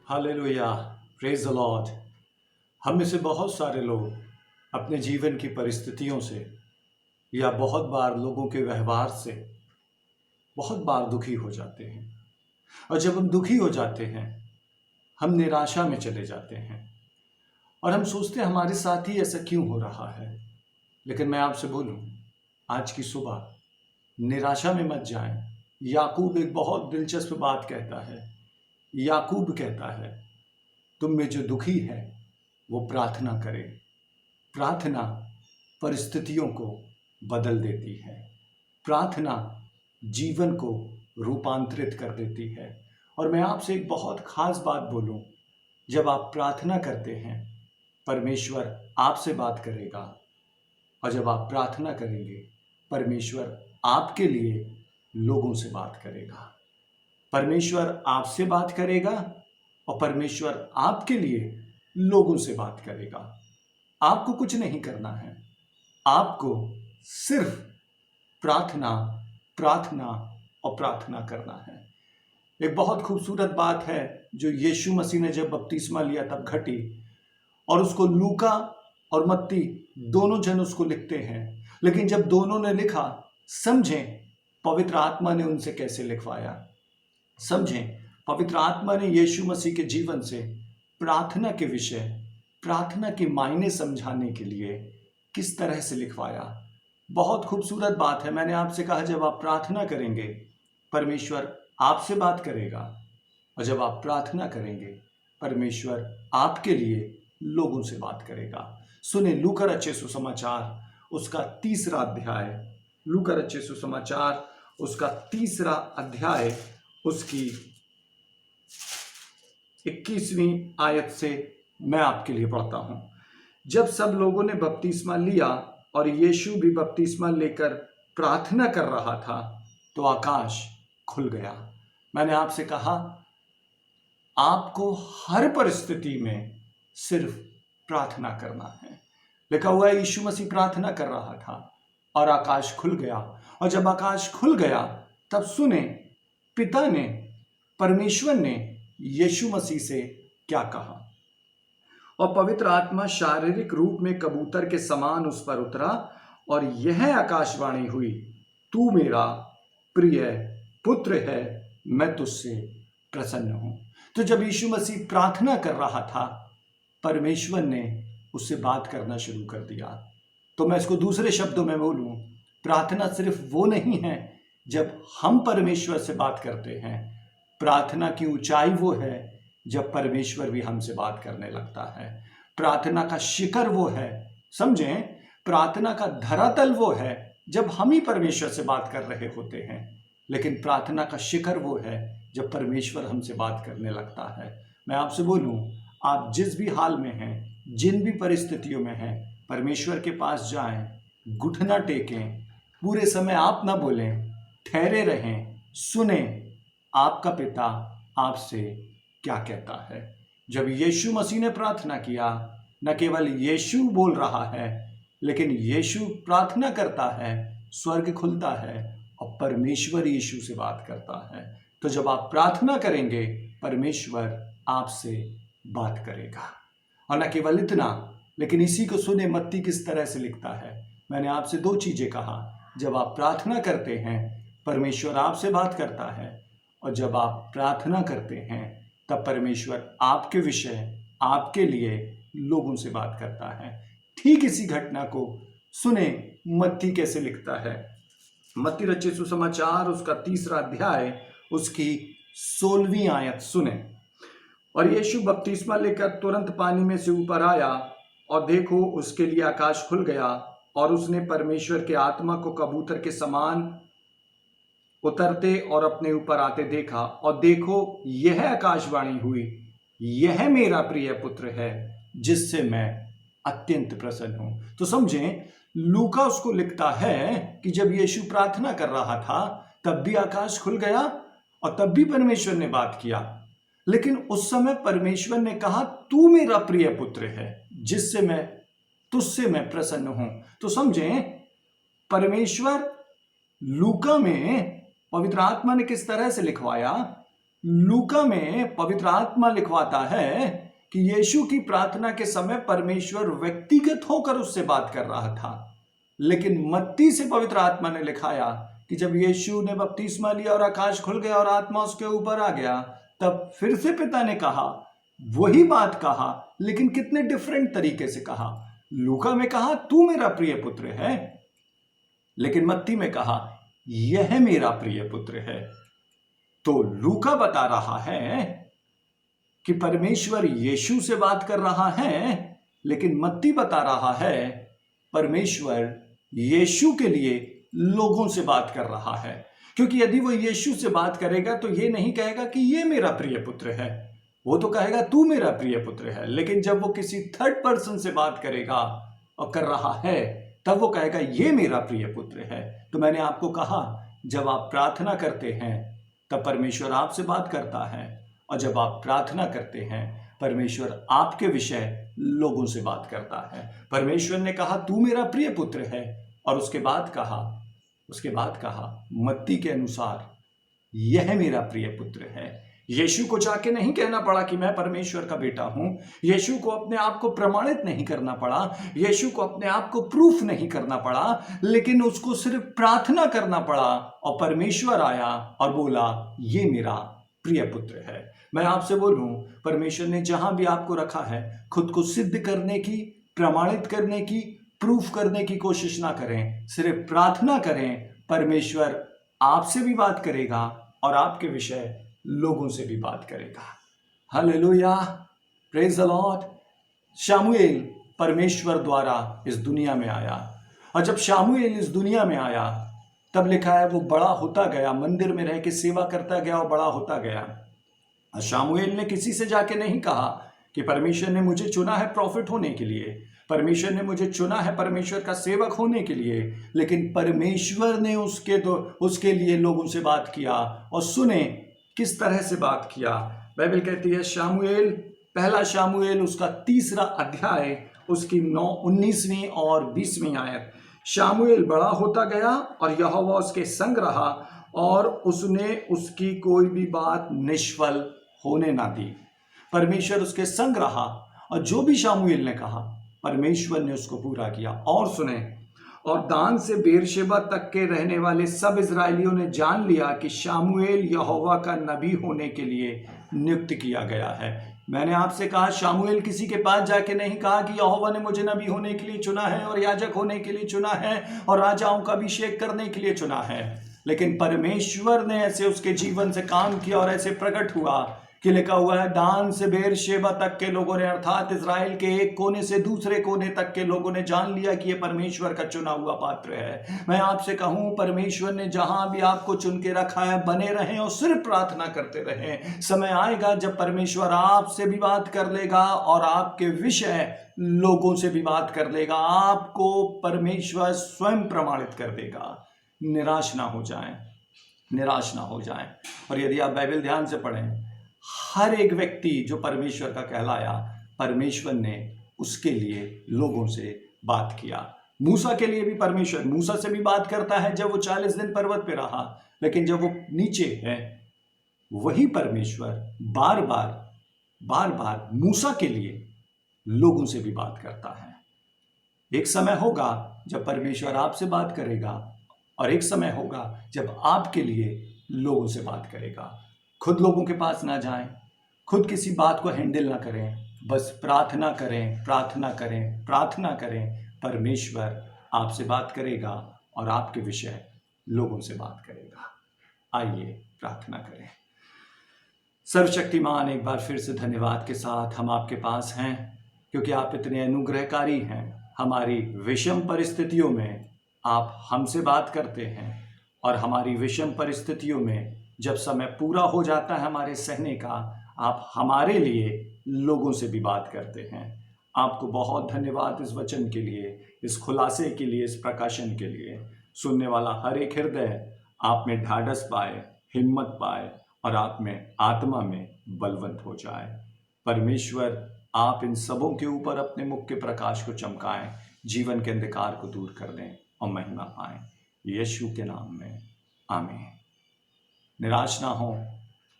Hallelujah, praise the Lord. हम में से बहुत सारे लोग अपने जीवन की परिस्थितियों से या बहुत बार लोगों के व्यवहार से बहुत बार दुखी हो जाते हैं। और जब हम दुखी हो जाते हैं, हम निराशा में चले जाते हैं और हम सोचते हैं हमारे साथ ही ऐसा क्यों हो रहा है। लेकिन मैं आपसे बोलूं, आज की सुबह निराशा में मत जाएं। याकूब एक बहुत दिलचस्प बात कहता है। याकूब कहता है, तुम में जो दुखी है वो प्रार्थना करे। प्रार्थना परिस्थितियों को बदल देती है। प्रार्थना जीवन को रूपांतरित कर देती है। और मैं आपसे एक बहुत खास बात बोलूं, जब आप प्रार्थना करते हैं, परमेश्वर आपसे बात करेगा। और जब आप प्रार्थना करेंगे, परमेश्वर आपके लिए लोगों से बात करेगा। परमेश्वर आपसे बात करेगा और परमेश्वर आपके लिए लोगों से बात करेगा। आपको कुछ नहीं करना है, आपको सिर्फ प्रार्थना प्रार्थना और प्रार्थना करना है। एक बहुत खूबसूरत बात है जो यीशु मसीह ने जब बपतिस्मा लिया तब घटी, और उसको लूका और मत्ती दोनों जन उसको लिखते हैं। लेकिन जब दोनों ने लिखा, समझें पवित्र आत्मा ने उनसे कैसे लिखवाया। समझें पवित्र आत्मा ने यीशु मसीह के जीवन से प्रार्थना के विषय, प्रार्थना के मायने समझाने के लिए किस तरह से लिखवाया। बहुत खूबसूरत बात है। मैंने आपसे कहा, जब आप प्रार्थना करेंगे, परमेश्वर आपसे बात करेगा। और जब आप प्रार्थना करेंगे, परमेश्वर आपके लिए लोगों से बात करेगा। सुने लूका रचित सुसमाचार उसका 3रा अध्याय। लूका रचित सुसमाचार उसका 3रा अध्याय उसकी 21वीं आयत से मैं आपके लिए पढ़ता हूं। जब सब लोगों ने बपतिस्मा लिया और यीशु भी बपतिस्मा लेकर प्रार्थना कर रहा था, तो आकाश खुल गया। मैंने आपसे कहा, आपको हर परिस्थिति में सिर्फ प्रार्थना करना है। लिखा हुआ है, यीशु मसीह प्रार्थना कर रहा था और आकाश खुल गया। और जब आकाश खुल गया, तब सुने पिता ने, परमेश्वर ने यीशु मसीह से क्या कहा। और पवित्र आत्मा शारीरिक रूप में कबूतर के समान उस पर उतरा और यह आकाशवाणी हुई, तू मेरा प्रिय पुत्र है, मैं तुझसे प्रसन्न हूं। तो जब यीशु मसीह प्रार्थना कर रहा था, परमेश्वर ने उससे बात करना शुरू कर दिया। तो मैं इसको दूसरे शब्दों में बोलूं, प्रार्थना सिर्फ वो नहीं है जब हम परमेश्वर से बात करते हैं। प्रार्थना की ऊंचाई वो है जब परमेश्वर भी हमसे बात करने लगता है। प्रार्थना का शिखर वो है, समझें, प्रार्थना का धरातल वो है जब हम ही परमेश्वर से बात कर रहे होते हैं। लेकिन प्रार्थना का शिखर वो है जब परमेश्वर हमसे बात करने लगता है। मैं आपसे बोलूं, आप जिस भी हाल में हैं, जिन भी परिस्थितियों में हैं, परमेश्वर के पास जाएं, घुटना टेकें, पूरे समय आप ना बोलें, ठहरे रहें, सुने आपका पिता आपसे क्या कहता है। जब यीशु मसीह ने प्रार्थना किया, न केवल यीशु बोल रहा है, लेकिन यीशु प्रार्थना करता है, स्वर्ग खुलता है और परमेश्वर यीशु से बात करता है। तो जब आप प्रार्थना करेंगे, परमेश्वर आपसे बात करेगा। और न केवल इतना, लेकिन इसी को सुने मत्ती किस तरह से लिखता है। मैंने आपसे 2 चीजें कहा, जब आप प्रार्थना करते हैं, परमेश्वर आपसे बात करता है, और जब आप प्रार्थना करते हैं, तब परमेश्वर आपके विषय, आपके लिए लोगों से बात करता है। ठीक इसी घटना को सुने मत्ती कैसे लिखता है। मत्ती रचित सुसमाचार उसका 3रा अध्याय उसकी 16वीं आयत सुने। और यीशु बपतिस्मा लेकर तुरंत पानी में से ऊपर आया, और देखो उसके लिए आकाश खुल गया, और उसने परमेश्वर के आत्मा को कबूतर के समान उतरते और अपने ऊपर आते देखा। और देखो यह आकाशवाणी हुई, यह मेरा प्रिय पुत्र है, जिससे मैं अत्यंत प्रसन्न हूं। तो समझें, लूका उसको लिखता है कि जब यीशु प्रार्थना कर रहा था, तब भी आकाश खुल गया और तब भी परमेश्वर ने बात किया। लेकिन उस समय परमेश्वर ने कहा, तू मेरा प्रिय पुत्र है, तुझसे मैं प्रसन्न हूं। तो समझें, परमेश्वर लूका में पवित्र आत्मा ने किस तरह से लिखवाया। लूका में पवित्र आत्मा लिखवाता है कि यीशु की प्रार्थना के समय परमेश्वर व्यक्तिगत होकर उससे बात कर रहा था, लेकिन मत्ती से पवित्र आत्मा ने लिखाया कि जब यीशु ने बपतिस्मा लिया और आकाश खुल गया और आत्मा उसके ऊपर आ गया, तब फिर से पिता ने कहा, वही बात कहा, लेकिन कितने डिफरेंट तरीके से कहा। लूका में कहा तू मेरा प्रिय पुत्र है, लेकिन मत्ती में कहा यह मेरा प्रिय पुत्र है। तो लूका बता रहा है कि परमेश्वर यीशु से बात कर रहा है, लेकिन मत्ती बता रहा है परमेश्वर यीशु के लिए लोगों से बात कर रहा है। क्योंकि यदि वो यीशु से बात करेगा तो ये नहीं कहेगा कि ये मेरा प्रिय पुत्र है, वो तो कहेगा तू मेरा प्रिय पुत्र है। लेकिन जब वो किसी थर्ड पर्सन से बात करेगा और कर रहा है, तब वो कहेगा ये मेरा प्रिय पुत्र है। तो मैंने आपको कहा, जब आप प्रार्थना करते हैं तब परमेश्वर आपसे बात करता है, और जब आप प्रार्थना करते हैं परमेश्वर आपके विषय लोगों से बात करता है। परमेश्वर ने कहा तू मेरा प्रिय पुत्र है, और उसके बाद कहा मत्ती के अनुसार यह मेरा प्रिय पुत्र है। यीशु को जाके नहीं कहना पड़ा कि मैं परमेश्वर का बेटा हूं। यीशु को अपने आप को प्रमाणित नहीं करना पड़ा, यीशु को अपने आप को प्रूफ नहीं करना पड़ा, लेकिन उसको सिर्फ प्रार्थना करना पड़ा, और परमेश्वर आया और बोला ये मेरा प्रिय पुत्र है। मैं आपसे बोलूं, परमेश्वर ने जहां भी आपको रखा है, खुद को सिद्ध करने की, प्रमाणित करने की, प्रूफ करने की कोशिश ना करें, सिर्फ प्रार्थना करें। परमेश्वर आपसे भी बात करेगा और आपके विषय लोगों से भी बात करेगा। Hallelujah, praise the Lord. Samuel परमेश्वर द्वारा इस दुनिया में आया, और जब शामुएल इस दुनिया में आया तब लिखा है वो बड़ा होता गया, मंदिर में रह के सेवा करता गया और बड़ा होता गया। शामुएल ने किसी से जाके नहीं कहा कि परमेश्वर ने मुझे चुना है प्रॉफिट होने के लिए, परमेश्वर ने मुझे चुना है परमेश्वर का सेवक होने के लिए, लेकिन परमेश्वर ने उसके लिए लोगों से बात किया। और सुने किस तरह से बात किया। बाइबल कहती है शामुएल, पहला शामुएल उसका 3 अध्याय, उसकी 19वीं और 20वीं आयत। शामुएल बड़ा होता गया और यहोवा उसके संग रहा, और उसने उसकी कोई भी बात निष्फल होने ना दी। परमेश्वर उसके संग रहा, और जो भी शामुएल ने कहा परमेश्वर ने उसको पूरा किया। और सुने, और दान से बेरशेबा तक के रहने वाले सब इजरायलियों ने जान लिया कि शामुएल यहोवा का नबी होने के लिए नियुक्त किया गया है। मैंने आपसे कहा, शामुएल किसी के पास जाके नहीं कहा कि यहोवा ने मुझे नबी होने के लिए चुना है और याजक होने के लिए चुना है और राजाओं का अभिषेक करने के लिए चुना है, लेकिन परमेश्वर ने ऐसे उसके जीवन से काम किया और ऐसे प्रकट हुआ कि लिखा हुआ है, दान से बेरशेबा तक के लोगों ने, अर्थात इजराइल के एक कोने से दूसरे कोने तक के लोगों ने जान लिया कि यह परमेश्वर का चुना हुआ पात्र है। मैं आपसे कहूं, परमेश्वर ने जहां भी आपको चुन के रखा है, बने रहें और सिर्फ प्रार्थना करते रहें। समय आएगा जब परमेश्वर आपसे भी बात कर लेगा और आपके विषय लोगों से भी बात कर लेगा। आपको परमेश्वर स्वयं प्रमाणित कर देगा। निराश ना हो जाएं, निराश ना हो जाएं। और यदि आप बाइबल ध्यान से पढ़ें, हर एक व्यक्ति जो परमेश्वर का कहलाया, परमेश्वर ने उसके लिए लोगों से बात किया। मूसा के लिए भी परमेश्वर मूसा से भी बात करता है जब वो 40 दिन पर्वत पे रहा, लेकिन जब वो नीचे है, वही परमेश्वर बार बार मूसा के लिए लोगों से भी बात करता है। एक समय होगा जब परमेश्वर आपसे बात करेगा, और एक समय होगा जब आपके लिए लोगों से बात करेगा। खुद लोगों के पास ना जाएं, खुद किसी बात को हैंडल ना करें, बस प्रार्थना करें, प्रार्थना करें, प्रार्थना करें। परमेश्वर आपसे बात करेगा और आपके विषय लोगों से बात करेगा। आइए प्रार्थना करें। सर्वशक्तिमान, एक बार फिर से धन्यवाद के साथ हम आपके पास हैं, क्योंकि आप इतने अनुग्रहकारी हैं। हमारी विषम परिस्थितियों में आप हमसे बात करते हैं, और हमारी विषम परिस्थितियों में जब समय पूरा हो जाता है हमारे सहने का, आप हमारे लिए लोगों से भी बात करते हैं। आपको बहुत धन्यवाद इस वचन के लिए, इस खुलासे के लिए, इस प्रकाशन के लिए। सुनने वाला हर एक हृदय आप में ढाढ़स पाए, हिम्मत पाए, और आप में आत्मा में बलवंत हो जाए। परमेश्वर, आप इन सबों के ऊपर अपने मुख के प्रकाश को चमकाएं, जीवन के अंधकार को दूर कर दें और महिमा पाएं। यीशु के नाम में आमीन। निराश ना हो,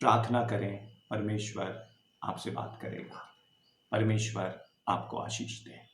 प्रार्थना करें, परमेश्वर आपसे बात करेगा। परमेश्वर आपको आशीष दे।